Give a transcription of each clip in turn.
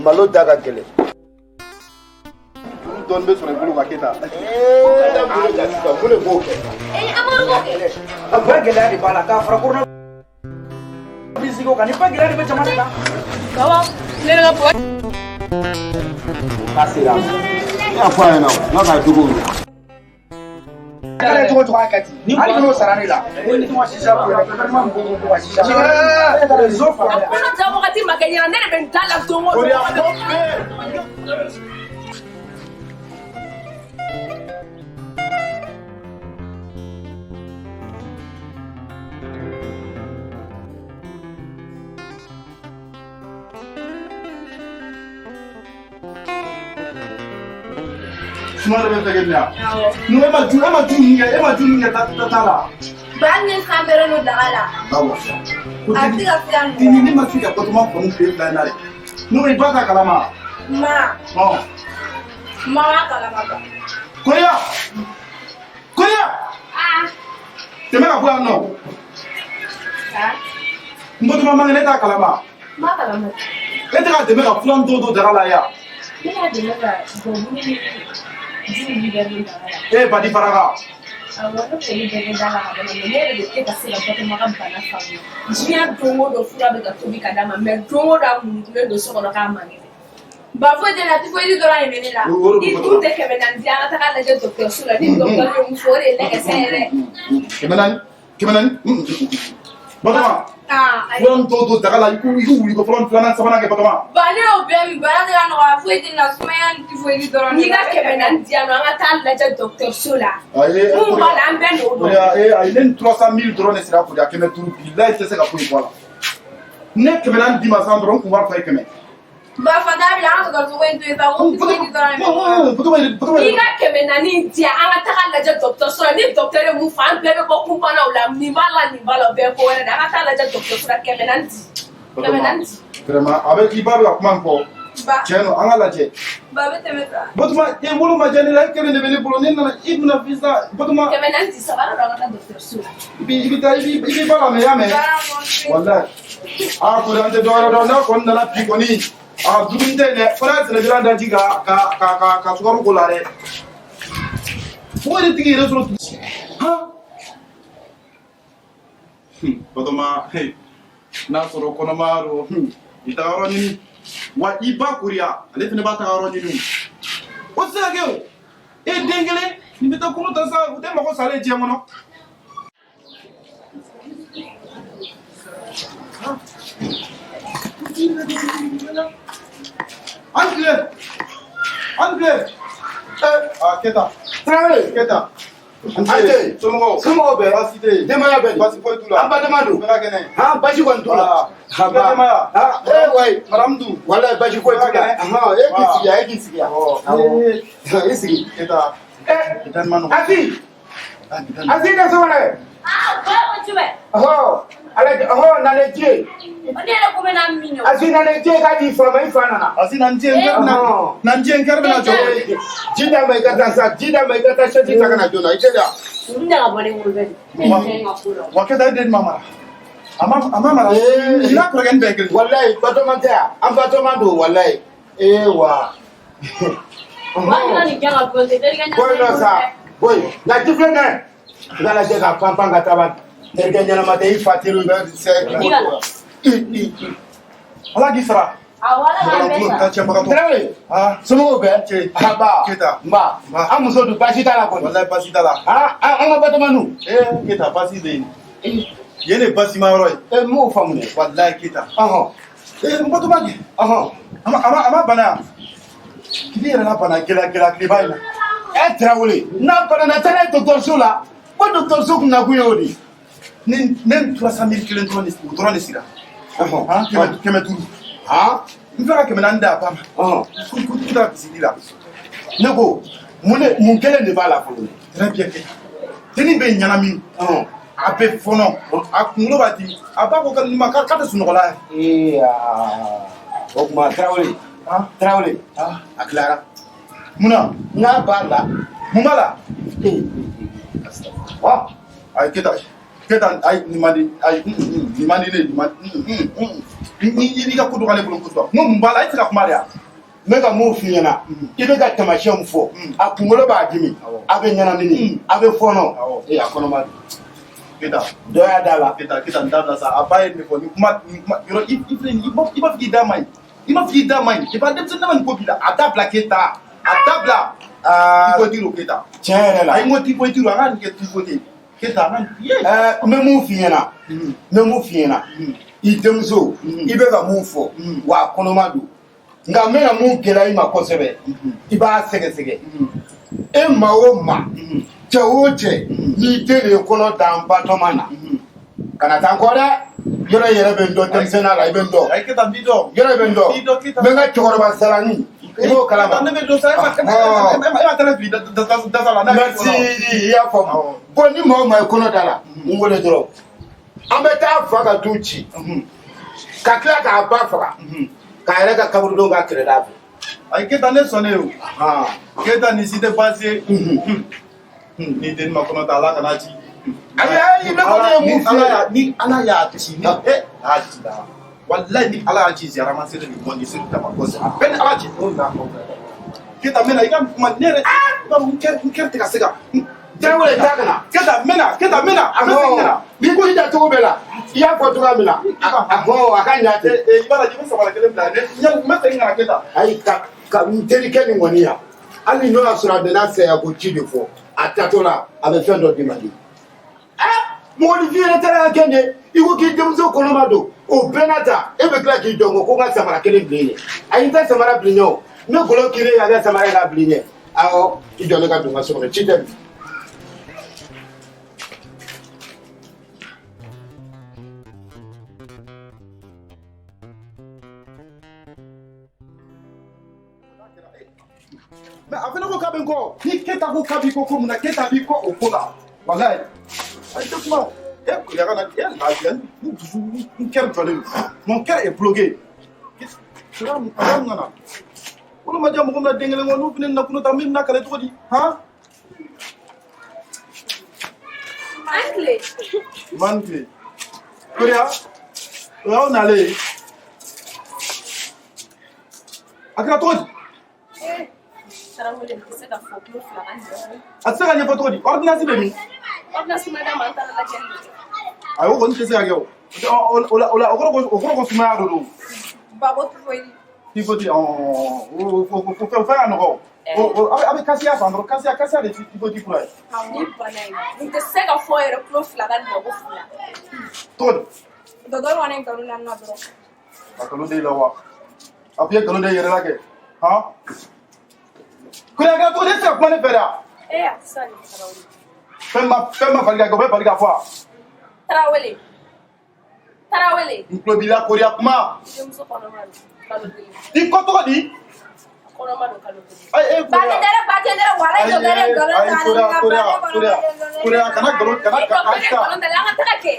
Malo daga gele. Don be sore bulu maketa. Bulu boke. Amor boke. Apa gele di bala ka fara kurna. Bisigo kan ipa gele di be chamana ka. Kawa, nere ga po. Kasira. Ya fa na, na ka dugu. Kale to to akati. Ni ko sarani la. Ni to washisha ko na ka man ko washisha. Zofa. Kana jamu kati makenya nere ben tala tongo. Smart be tegenya. No ema tu ni tala. Banne kamera no dagala. Bawo. Ati ga fian. Tini ni mafika kwa tuma kwa mpe na le. No ni bata kalama. Ma. Oh. Ma kala maka. Koya. Koya. Ah. Temeka kwa no. Ha? Mboto mama ngene ta kalama. Ma kala maka. Eteka temeka fulan do dagala ya. Nina de maka go buni ni berni dagala. Badi faraga. Awon ko ni berni dagala ba ne ne de ke ka sila ko maka bana famu. Jiya tongo do fura be ka tobi kadama me tongo da mu ne do so ko ka mani. Ba fo de la ti fo di do la ni la. Di tu te ke benan dia ta kala je docteur sula di docteur mu fo re le ke sere. Kemenan. Batama. Ah, Fulan do dagala iku wuli ko fulan flana sabana ke batama. Bani o be mi bana de no fo di na suma ti fo di do la. Ni ga ke benan dia no anga ta la je docteur sula. Mu ba la ambe no do. Ay len 300,000 drone sira ko ya kemen turu billahi c'est ka poyi wala. Ne kemenan di ma sandron ko war fay kemen. Ba fa da bi la ko so wen tu ta o ti fo di do la. Ni ga ke benan ni dia anga ta la je docteur sula ni docteur mu fa be be ko kumpa na ula ni bala be ko wen da anga ta la je docteur sula ke benan di. Ke benan di. Vraiment avec ibab la kuma ko. Ba Tiens, on a la jet. ba be temeta. Batuma e wolo ma jani la kele ne bele bolo ne na ibna visa batuma Ke benan di sa ba da docteur sula. ibi bala me ya me. Wallahi. A ko dante do na ko na pi ko ni. A dunte ne fara tele jira da jiga ka sugaru ko la re. Wo de tigi re soro. Ha? Batuma hey. Na soro kono maro. Ita oro ni wa iba kuria ale fene ba ta oro ni o se ageo e dengele ni beta kuno ta sa ute mako sale je ngono Angle keta keta Ante, somo be basite demaya be basi foi tula amba demadu mera kene ha baji kon tula ha ba ha wai maramdu wala baji ko tula ha ekisiya isigi keta keta manu ati da so wala Ah, ba mo tube. na leje Oni ele kuma na minyo. asi na leje ka di fama ifana na asi nanjien karbe na jowo jida mai gata shati taka na jona iteda Nda ga bole ngulbe. waketa den mama mara ina ko gen begel wallahi batomando wallahi wa Wa ni janga ko te deri ganya. boy no sa boy na tifene ngala je ka pampanga taban derganya na mate ifatiru be se ala gisra Awala ga ta besa. chamba to Trawe somo be ba Keta. ba amuso du bashi tala ko wallahi pasi dala an batomanu keta pasi de yene pasi ma roy mo famune wallahi keta mboto magi aha ama bana kidira na bana gela klibaina Trawe na bana na tala docteur Sula ko docteur Sula na kuyodi nen 300,000 kilen drone sira keme turu nfaka keme nanda pama kuta bisidila Nego, mun kelen de b'a la fɔlɔ. très bien kɛ teni bɛ ɲanami a bɛ fɔnɔ a kunkolo b'a dimi a b'a fɔ k'a tɛ sunɔgɔla ye o tuma Tarawele Tarawele a tilara munna n'a b'a la mun b'a la wa ayi Keta ayi nin man di ayi nin man di ne nin man i ka ko dɔgɔlen bolo kosɛbɛ n ko mun b'a la i tɛ ka kuma de wa n bɛ ka mun f'i ɲɛna i bɛ ka taamasiyɛnw fɔ a kunkolo b'a dimi a bɛ ɲɛnamini a bɛ fɔɔnɔ a kɔnɔma don Keta dɔ y'a da la Keta n da bila sa a ba ye min fɔ ni kuma yɔrɔ i filɛ nin i b'a fɔ k'i da man ɲi i b'a fɔ k'i da man ɲi i b'a denmisɛnnin dama nin ko b'i la a dabila Keta a dabila tifo Keta tiɲɛ yɛrɛ la a ye n ko tifo a ka nin kɛ tifo Keta n bɛ mun f'i ɲɛna i denmuso i bɛ ka mun fɔ wa a kɔnɔma don nka n bɛna mun gɛlɛya i ma kosɛbɛ i b'a sɛgɛsɛgɛ e ma o ma cɛ o cɛ n'i den de ye kɔnɔ dan Batɔma na kana taa n kɔ dɛ yɔrɔ yɛrɛ bɛ n dɔn denmisɛnninya la i bɛ n dɔn yɔrɔ bɛ n dɔn n bɛ n ka cɛkɔrɔba sarani i b'o kalama merci i y'a faamu bon ni maa o maa ye kɔnɔ da la n wele dɔrɔn an bɛ taa fa ka du ci ka tila k'a ba faga k'a yɛrɛ ka kaburudenw ka kɛrɛda fɛ ayi Keta ne sɔnnen o Keta nin si tɛ baasi ye ni den ma kɔnɔ ta Ala kana ci ayi ne kɔni ye mun f'i ye ni Ala y'a ci ni a y'a ci la walayi ni Ala y'a ci ziyara ma se de bɔ ni se dama kosɛbɛ bɛɛ ni Ala ci o n'a kɔ Keta mɛna i ka kuma ne yɛrɛ n kɛra tɛ ka se ka Tɛwele t'a kana Keta mɛna a bɛ segin ka na n'i ko i da cogo bɛɛ la i y'a fɔ cogoya min na a ka ɲa ten i b'a lajɛ i bɛ samara kelen bila n bɛ segin ka na Keta ayi ka n terikɛ nin kɔni yan hali n'o y'a sɔrɔ a bɛna saya ko ci de fɔ a tatɔ la a bɛ fɛn dɔ d'i ma de mɔgɔninfin yɛrɛ taara kɛ de i ko k'i denmuso kɔnɔma don o bɛɛ n'a ta e bɛ tila k'i dɔn ko n ka samara kelen bilen ye ayi n tɛ samara bilen ye o n bɛ golo kiri a ka samara ka bilen ye awɔ i jɔ ne ka don n ka so kɔnɔ ci tɛ bi. mais a fana ko k'a bɛ n kɔ ni Keta ko k'a b'i kɔ ko mun na Keta b'i kɔ o ko la walayi ayi tɛ kuma o ya kana lafiya n dusu n kɛra jɔlen don mon cœur est bloqué sira mun nana olu ma diya mɔgɔ min na den kelen kɔ n'u fana na kunun ta min bɛna kale cogo di han man tile Korea o y'aw nalen ye a kɛra cogo di a tɛ se ka ɲɛfɔ cogo di ordonnance bɛ min ayi o kɔni tɛ se ka kɛ o kɔrɔ ko sumaya dɔ don tifoti o fɛn ka nɔgɔ a bɛ kasiya fan dɔrɔn kasiya de tifoti fura ye cogo di a nkalon tɛ i la wa a fɔ i ye nkalon tɛ i yɛrɛ la kɛ han Korea ka to ne tɛ se ka kuma ne fɛ dɛ fɛn ma bali ka kɛ o bɛ bali ka fɔ wa Tarawele n tulo b'i la Korea kuma i kɔ tɔgɔ di ayi Korea kana nkalon ta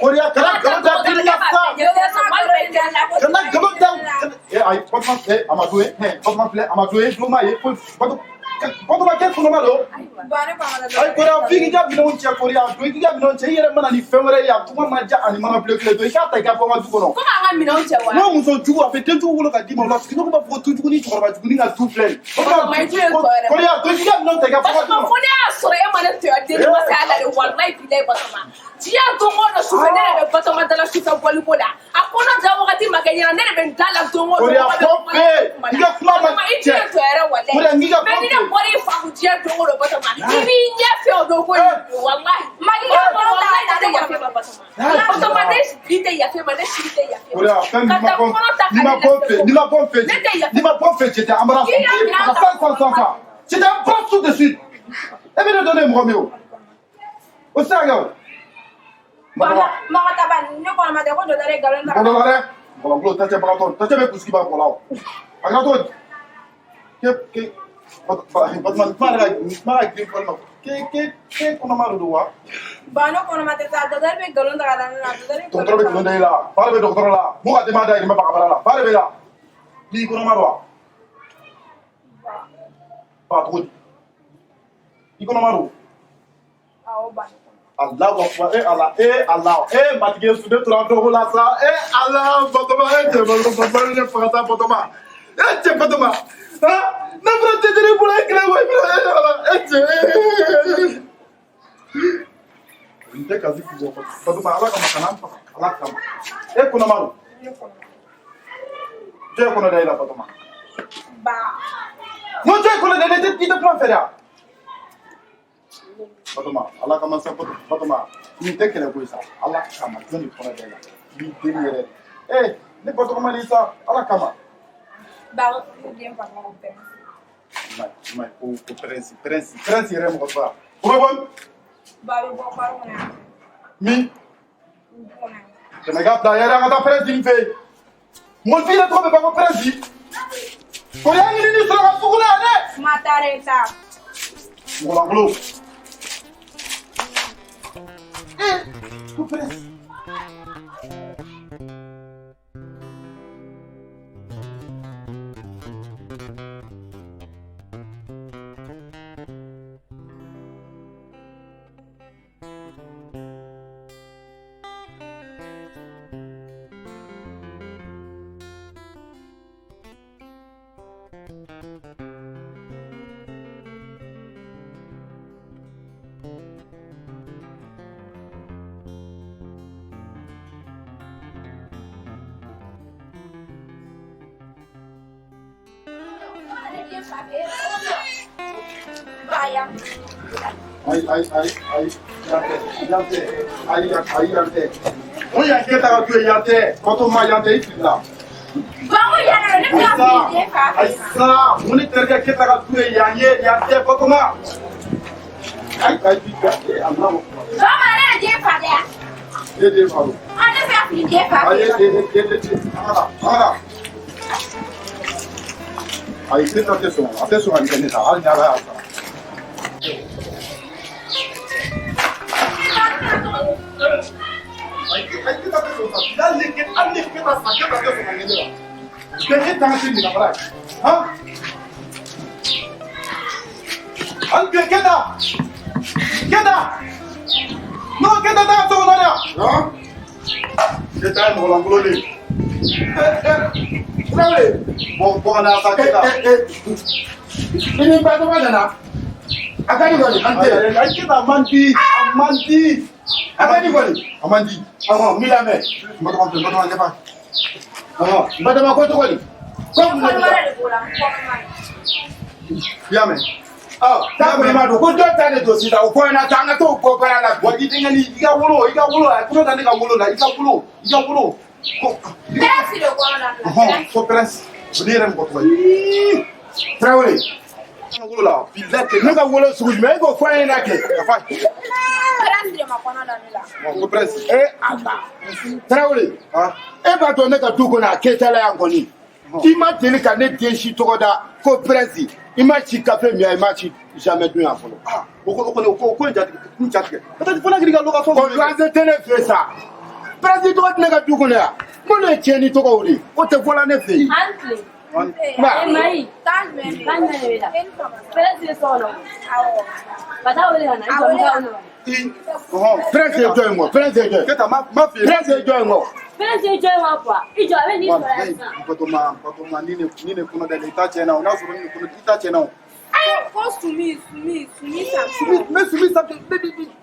Korea kana nkalon ta deli la sa kana nkalon ta ayi Batɔma filɛ a ma to ye Batɔma filɛ a ma to ye tuloma ye Batɔma kɛ kɔnɔma don ayi Korea f'i k'i ka minɛnw cɛ Korea don i k'i ka minɛnw cɛ i yɛrɛ mana ni fɛn wɛrɛ ye a kuma ma diya ani mana bilen don i k'a ta i k'a fɔ n ka du kɔnɔ n'o muso jugu a bɛ den jugu wolo ka d'i ma o la ne ko b'a fɔ ko tu jugu ni cɛkɔrɔba jugu ni ka du filɛ Korea don i k'i ka minɛnw ta i ka fɔ n ka du kɔnɔ fo ne y'a sɔrɔ e ma ne to yan deni ma se a la de walayi bilayi Batɔma diɲɛ don o don sufɛ ne de bɛ Batɔma dala sufɛ bɔliko la a kɔnɔ da wagati ma kɛ ɲɛna ne de bɛ n da la don o don Korea fɔ bɛɛ i ka kuma ma i tɛ to yɛrɛ walayi Korea n'i ka mais ni ne bɔra i fa kun diɲɛ don o don Batɔma i b'i ɲɛ fɛ o don ko walayi mali la walayi ne tɛ yafe ma Batɔma ne bi tɛ yafe ma ne sigi tɛ yafe ma Korea fɛn n'i ma bɔ n fɛ j'étais embarrassé sans j'étais embarrassé tout de suite e bɛ ne donner mɔgɔ min o tɛ se ka kɛ o maga taba ne kɔnɔma tɛ ko dɔ da dɛ nkalon ta bɔlɔ dɛ bɔlɔ tɛ bagatɔ bɛ kunsigi b'a kɔla o a kɛra cogo di Batɔma kuma ka girin fɔli ma ke kɔnɔma don wa ne kɔnɔma tɛ taa dɔgɔtɔrɔ bɛ nkalon ta ka da ne la dɔgɔtɔrɔ bɛ nkalon da i la fa de bɛ dɔgɔtɔrɔ la mɔgɔ ka denbaya dayirimɛ baga bara la fa de bɛ la n'i kɔnɔma don wa fa cogo di i kɔnɔma don Allah Allah matige su de turanto la sa Allah Fatoma ne fata Fatoma Fatoma na frate de pour la clé inte kazi kuzo Fatoma ala kama kana ala kama kuna maru je kuna dai la Fatoma ba mo je kuna dai de plan faire Fatoma ala kama sa Fatoma ni tekele ko isa ala kama joni kuna dai la ni demire ne Fatoma ni sa ala kama ba dem pa ko pe mai ko prince remo ko ba ko bon ba lo bo pa ko na mi je me garde derrière ngata prince din fe mo fi na to be ba ko prince ko ya ni ni sura ko na ne matare ta ngolo ngolo ko prince Bayang. Yante. On y a qui t'a tué Yante. Quand on m'a Yante, il là. Bango yana ne ka fi fa. Ça, on est quelqu'un qui t'a tué Yante. Quand on m'a. Ba ma na je fa da. Dede Faro. Ana fa fi je fa. Aí, presta atenção ali, Caneta. Olha lá. Aí, presta atenção, sabe? Dá ali que tá sacando atenção na minha. Que tá assim, na praia? Hã? Olha que dá? Não, que dá tá só olha. Hã? Que tá no langulo ali. Bon, na sa kita. Ini batu mana na? Akani goli, ante. Ay kita mandi. Akani goli. Amandi. Milame. Mbata apa? Mbata makoto goli. Ko ma de bola ko ma. Biame. Ta ko ma do ko do ta ne do sida ko na ta na to ko para la. Wadi tingani iga wolo. Kuno tani ka wolo la. Iga wolo. Prince de ko na. Ko prince. Bonirem ko toy. Traoré. Wolo la. Bilete. Ne ka wolo sugu me ko fo ina ke. Afa. Prince de ma ko na la. Ko prince. Aba. Traoré. Ah. Ba to ne ka du ko na ke tala yan koni. I ma deli ka ne den si tɔgɔ da ko prince. I ma ci café mi i ma ci jamais dun yan fɔlɔ. Ko jatige. Kata fona giri ka location. Ko loise tɛ ne fɛ sa. Prince tɔgɔ tɛ ne ka du kɔnɔ yan. Ko ne ye tiɲɛni tɔgɔ o de. O tɛ fɔla ne fɛ yen. Mai. Tan me. Prince so no. Awo. Bata wele kana. Prince ye jɔn ye mɔ. Prince ye jɔn. Keta ma fi. Prince ye jɔn ye mɔ. Prince ye jɔn wa quoi. I jɔ a bɛ ni sɔrɔ yan sisan. Patoma ni ne kuna da ita ce na. Na sɔrɔ ni kuna ita ce na. Ko sumi sa. Sumi sa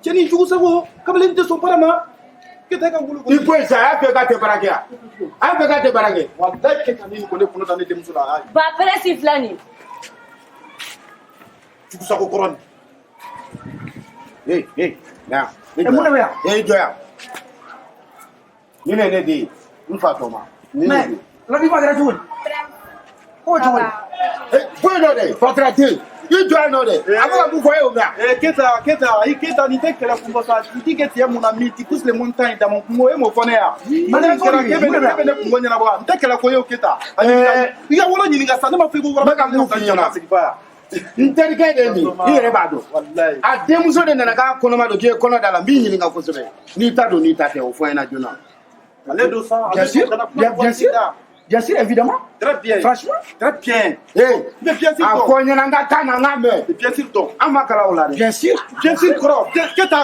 cɛni jugu sago kabelen tɛ sɔn para ma. Keta ka wolo. I ko sa a bɛɛ ka tɛ baara kɛ yan. A bɛɛ ka tɛ baara kɛ. Wallahi keta ni ko ne kuna da ne denmuso la. Ba Prince filɛ nin. Jugu sago kɔrɔ ni. Na. Mun de bɛ yan? Jɔ yan. Ni ne den ye. N fa tɔ ma. Mais, la vie va être tout. Ko cogo di? Foyi dɔ de fatara tɛ yen. I jɔ yan nɔ de. A bɛ ka mun fɔ e y'o mɛn. Keta ni tɛ kɛlɛ kun kɔsɔ i ti kɛ tigɛ mun na mi ti pousse les montagnes dans mon kungo e m'o fɔ ne yan. Mane kɛra ke bɛ ne kungo ɲɛnabɔ n tɛ kɛlɛ ko ye o Keta. I ka wolo ɲininka sa ne ma fɔ i ko wara. N bɛ ka mun f'i ɲɛna. N terikɛ de ye nin i yɛrɛ b'a dɔn. A denmuso de nana k'a kɔnɔma don k'i ye kɔnɔ da la n b'i ɲininka kosɛbɛ. N'i ta don n'i ta tɛ o fɔ n ɲɛna joona. Ale don sa. Bien sûr. Bien sûr, évidemment. Très bien. Franchement. Très bien. Eh, Mais bien sûr, a donc. fɔ n ɲɛna n ka kan na n ka mɛn. Bien sûr, donc. An ma kalan o la dɛ. Bien sûr. Bien sûr, kɔrɔ.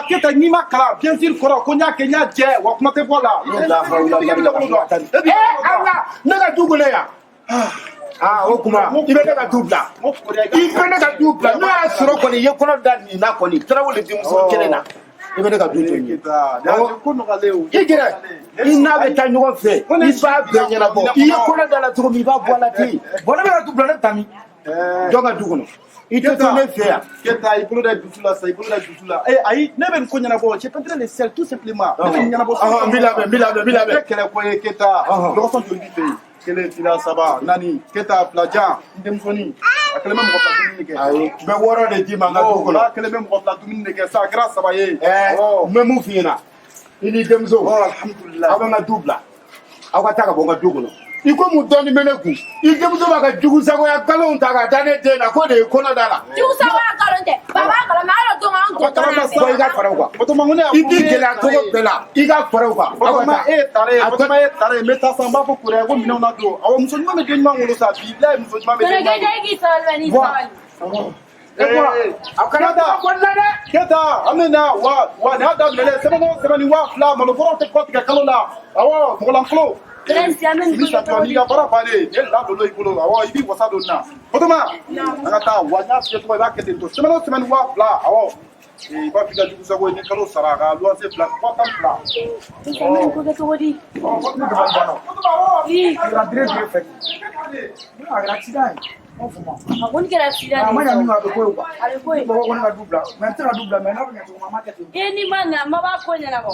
Keta n'i ma kalan, bien sûr, kɔrɔ. Ko n y'a kɛ n y'a jɛ, wa kuma tɛ bɔ la. Eh, ala ne ka du kɔnɔ yan. O kuma i bɛ ne ka du bila. I bɛ ne ka du bila. N'o y'a sɔrɔ kɔni i ye kɔnɔ da nin na kɔni tarawele denmuso kelen na. I bɛ ne ka du to yen. I gɛrɛ i n'a bɛ taa ɲɔgɔn fɛ i b'a bɛɛ ɲɛnabɔ i ye kɔnɔ da la cogo min i b'a bɔ a la ten. Bon, ne bɛ ka du bila ne ta min. Jɔn ka du kɔnɔ i tɛ to ne fɛ yan. Keta i bolo da dusu la sa i bolo da dusu la. Ayi ne bɛ nin ko ɲɛnabɔ j'ai peinturé les selles tout simplement. Ne bɛ nin ɲɛnabɔ. N b'i labɛn n b'i labɛn n b'i labɛn. Ne kɛlɛ ko ye Keta. Dɔgɔsɔn joli b'i fɛ yen. Kelen fila saba naani Keta fila jan n denmusonin a kelen bɛ mɔgɔ fila dumuni de kɛ. Ayi n bɛ wɔɔrɔ de d'i ma n ka du kɔnɔ. A kelen bɛ mɔgɔ fila dumuni de kɛ sa a kɛra saba ye. N bɛ mun f'i ɲɛna i ni denmuso alhamdulilayi aw bɛ n ka du bila aw ka taa ka bɔ n ka du kɔnɔ. I ko mun dɔɔni bɛ ne kun i denmuso b'a ka jugusagoya kalonw ta ka da ne den na ko de ye kɔnɔ da la. Jugusagoya kalon tɛ baba kalon mais hali o don an tɔ tɔ na Bɔ i ka fara o kan. Batɔma ko ne y'a I t'i gɛlɛya cogo bɛɛ la i ka fara o kan. Batɔma e ye tare ye Batɔma ye tare ye n bɛ taa san n b'a fɔ Kurɛ ko minɛnw na don awɔ muso ɲuman bɛ den ɲuman wolo sa bilayi muso ɲuman bɛ den ɲuman wolo. Kɛlɛkɛ k'i sabali bɛ n'i sabali. A kana taa kɔnɔna dɛ. Keta an bɛ na wa nin y'a daminɛ sɛbɛn o sɛbɛn ni 1000 maloforo tɛ kɔ tigɛ kalo la awɔ mɔgɔlanfolo. Ni satuwa n'i ka baara bannen ne ladolo i bolo awɔ i b'i wasa don nin na Batɔma an ka taa wa n y'a fiyɛ cogo i b'a kɛ ten to sɛbɛn o sɛbɛn ni 1000 awɔ i b'a f'i ka jugusago ye ni kalo sara ka luwanse fila 1000 fila. Ko kɛ cogo di? A ko ni kɛra accident A ma ɲa min ma a bɛ ko ye quoi. a bɛ ko ye. Mɔgɔ ko ne ka du bila mais n tɛ ka du bila mais n'a bɛ ɲɛ cogo min a ma kɛ ten. N'i ma na ma b'a ko ɲɛnabɔ.